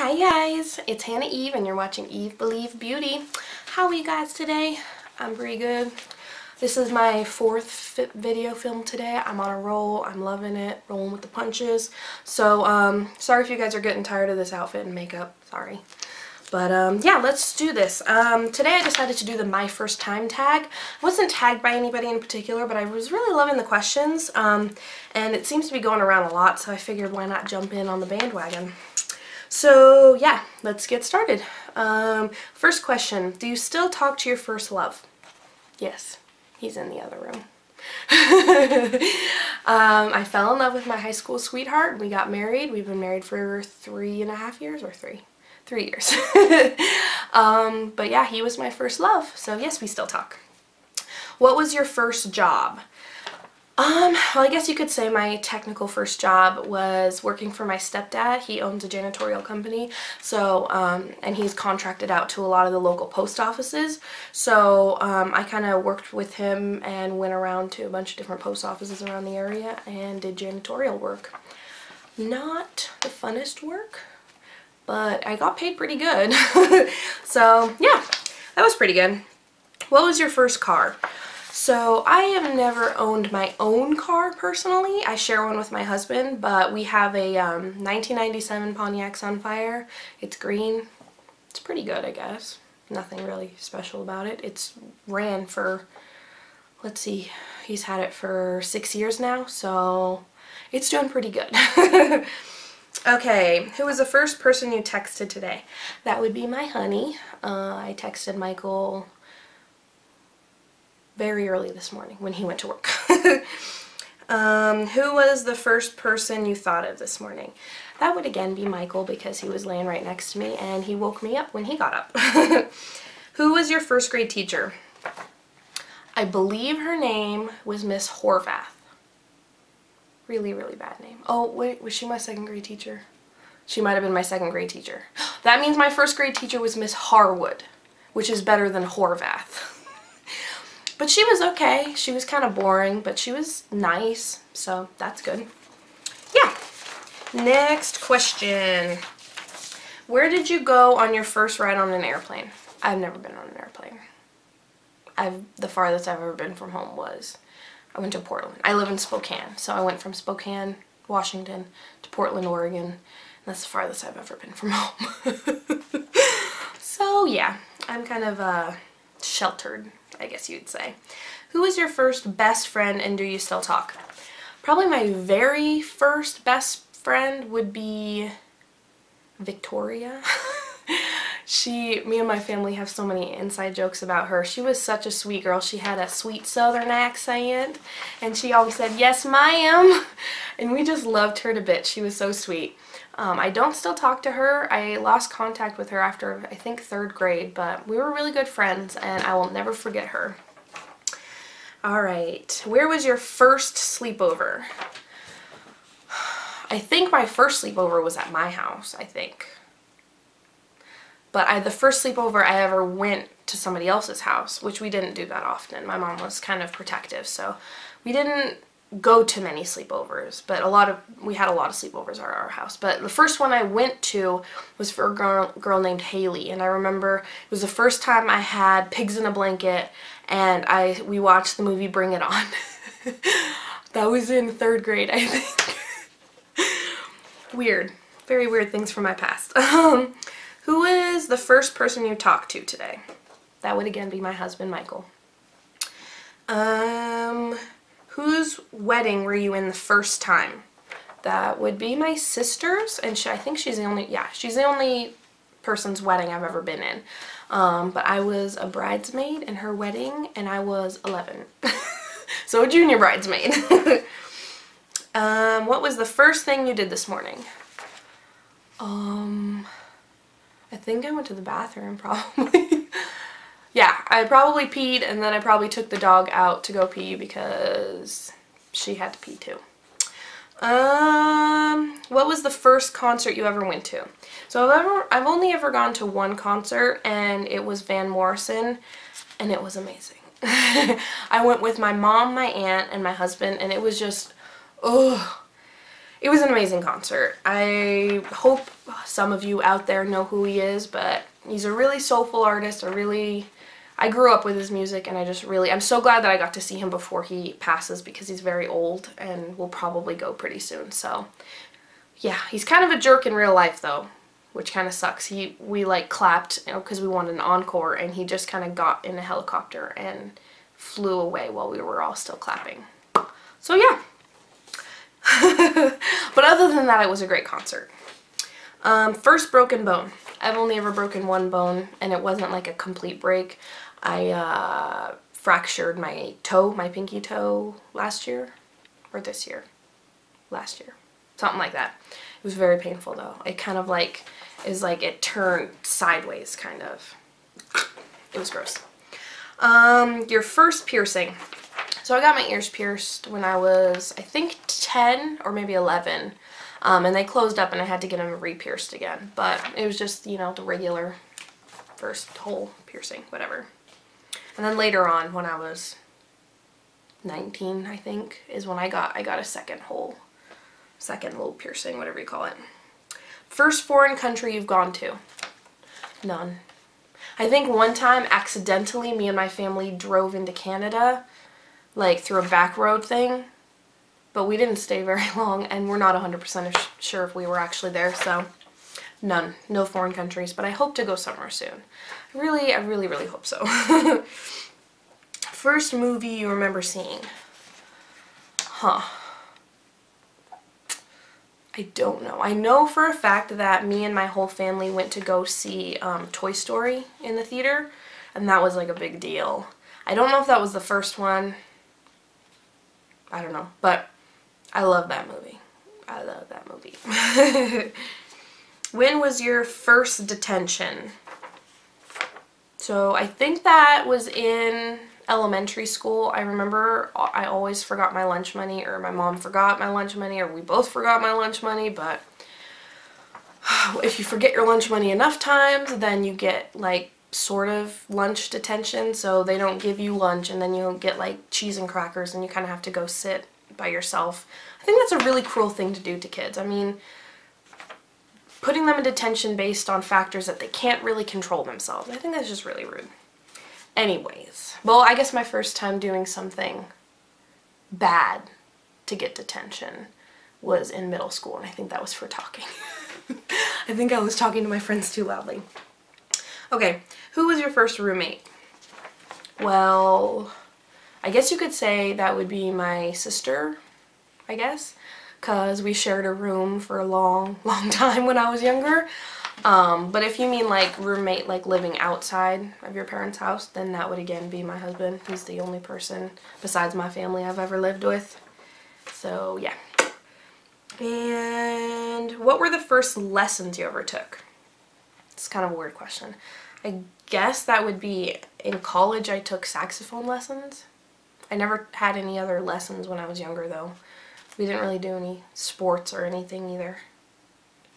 Hi guys, it's Hannah Eve and you're watching Eve Believe Beauty. How are you guys today? I'm pretty good. This is my fourth video film today. I'm on a roll. I'm loving it. Rolling with the punches. So, sorry if you guys are getting tired of this outfit and makeup. Sorry. But, yeah, let's do this. Today I decided to do the My First Time tag. I wasn't tagged by anybody in particular, but I was really loving the questions. And it seems to be going around a lot, so I figured why not jump in on the bandwagon. So yeah, let's get started. First question, do you still talk to your first love? Yes, he's in the other room. I fell in love with my high school sweetheart. We got married. We've been married for 3.5 years, or 3 years. But yeah, he was my first love. So yes, we still talk. What was your first job? Well, I guess you could say my technical first job was working for my stepdad. He owns a janitorial company, so, and he's contracted out to a lot of the local post offices. So, I kind of worked with him and went around to a bunch of different post offices around the area and did janitorial work. Not the funnest work, but I got paid pretty good. So, yeah, that was pretty good. What was your first car? So I have never owned my own car personally. I share one with my husband, but we have a 1997 Pontiac Sunfire. It's green. It's pretty good, I guess. Nothing really special about it. It's ran for, let's see, he's had it for 6 years now, so it's doing pretty good. Okay, who was the first person you texted today? That would be my honey. I texted Michael very early this morning when he went to work. Who was the first person you thought of this morning? That would again be Michael, because he was laying right next to me and he woke me up when he got up. Who was your first grade teacher? I believe her name was Miss Horvath. Really, really bad name. Oh wait, was she my second grade teacher? She might have been my second grade teacher. That means my first grade teacher was Miss Harwood, which is better than Horvath. But she was okay. She was kind of boring, but she was nice, so that's good. Yeah. Next question. Where did you go on your first ride on an airplane? I've never been on an airplane. The farthest I've ever been from home was, I went to Portland. I live in Spokane, so I went from Spokane, Washington to Portland, Oregon, and that's the farthest I've ever been from home. So yeah, I'm kind of sheltered, I guess you'd say. Who was your first best friend and do you still talk? Probably my very first best friend would be Victoria. Me and my family have so many inside jokes about her. She was such a sweet girl. She had a sweet southern accent and she always said, "Yes, ma'am." And we just loved her to bits. She was so sweet. I don't still talk to her. I lost contact with her after, I think, 3rd grade, but we were really good friends and I will never forget her. Alright, where was your first sleepover? I think my first sleepover was at my house, I think. But the first sleepover I ever went to somebody else's house, which we didn't do that often. My mom was kind of protective, so we didn't go to many sleepovers, but we had a lot of sleepovers at our house. But the first one I went to was for a girl named Haley, and I remember it was the first time I had pigs in a blanket, and we watched the movie Bring It On. That was in 3rd grade, I think. Weird. Very weird things from my past. Who is the first person you talked to today? That would again be my husband, Michael. Whose wedding were you in the first time? That would be my sister's, and I think she's the only person's wedding I've ever been in. But I was a bridesmaid in her wedding, and I was 11. So a junior bridesmaid. What was the first thing you did this morning? I think I went to the bathroom, probably. Yeah, I probably peed, and then I probably took the dog out to go pee because she had to pee too. What was the first concert you ever went to? So I've only ever gone to one concert, and it was Van Morrison, and it was amazing. I went with my mom, my aunt, and my husband, and it was just, ugh. it was an amazing concert. I hope some of you out there know who he is, but he's a really soulful artist. I grew up with his music, and I'm so glad that I got to see him before he passes, because he's very old and will probably go pretty soon. So yeah, he's kind of a jerk in real life though, which kind of sucks. We like clapped, because we wanted an encore, and he just kind of got in a helicopter and flew away while we were all still clapping. So yeah. But other than that, it was a great concert. First broken bone. I've only ever broken one bone, and it wasn't like a complete break. I fractured my toe, my pinky toe, last year, or this year, last year, something like that. It was very painful though. It kind of like, it turned sideways, kind of. It was gross. Your first piercing. So I got my ears pierced when I was, I think, 10 or maybe 11. And they closed up and I had to get them re-pierced again. But it was just, you know, the regular first hole piercing, whatever. And then later on, when I was 19, I think, is when I got a second little piercing, whatever you call it. First foreign country you've gone to? None. I think one time, accidentally, me and my family drove into Canada, like through a back road thing, but we didn't stay very long, and we're not 100% sure if we were actually there, so none. No foreign countries, but I hope to go somewhere soon. I really hope so. First movie you remember seeing? Huh. I don't know. I know for a fact that me and my whole family went to go see Toy Story in the theater, and that was like a big deal. I don't know if that was the first one. I don't know, but I love that movie. I love that movie. When was your first detention? So I think that was in elementary school. I remember I always forgot my lunch money, or my mom forgot my lunch money, or we both forgot my lunch money, but if you forget your lunch money enough times, then you get like sort of lunch detention, so they don't give you lunch, and then you get like cheese and crackers, and you kind of have to go sit by yourself. I think that's a really cruel thing to do to kids. I mean, putting them in detention based on factors that they can't really control themselves, I think that's just really rude. Anyways, well, I guess my first time doing something bad to get detention was in middle school, and I think that was for talking. I think I was talking to my friends too loudly. Okay, who was your first roommate? Well, I guess you could say that would be my sister, I guess, because we shared a room for a long time when I was younger. But if you mean like roommate, like living outside of your parents' house, then that would again be my husband. He's the only person besides my family I've ever lived with. So yeah. And what were the first lessons you ever took? It's kind of a weird question. I guess that would be in college. I took saxophone lessons. I never had any other lessons when I was younger though. We didn't really do any sports or anything either.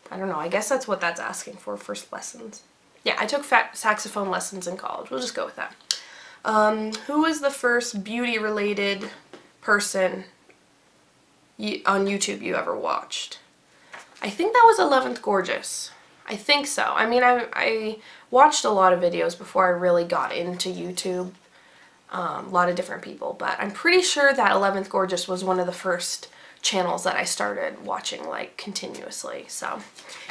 I don't know, I guess that's what that's asking for, first lessons. Yeah, I took saxophone lessons in college. We'll just go with that. Who was the first beauty-related person on YouTube you ever watched? I think that was 11th Gorgeous. I think so. I mean, I watched a lot of videos before I really got into YouTube. A lot of different people, but I'm pretty sure that 11th Gorgeous was one of the first channels that I started watching like continuously. So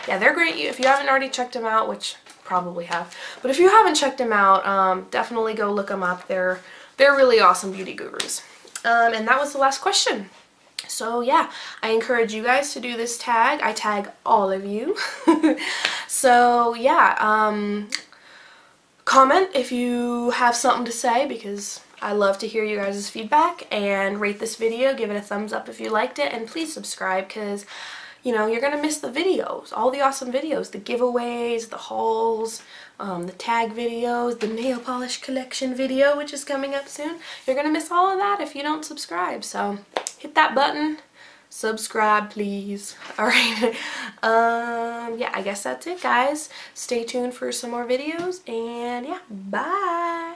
yeah, they're great. If you haven't already checked them out, which probably have, but if you haven't checked them out, definitely go look them up. They're really awesome beauty gurus. And that was the last question. So yeah, I encourage you guys to do this tag. I tag all of you. So yeah, comment if you have something to say, because I love to hear you guys' feedback, and rate this video, give it a thumbs up if you liked it, and please subscribe, because you know, you're gonna miss the videos, all the awesome videos, the giveaways, the hauls, the tag videos, the nail polish collection video, which is coming up soon. You're gonna miss all of that if you don't subscribe, so hit that button, subscribe please. Alright, yeah, I guess that's it guys. Stay tuned for some more videos, and yeah, bye!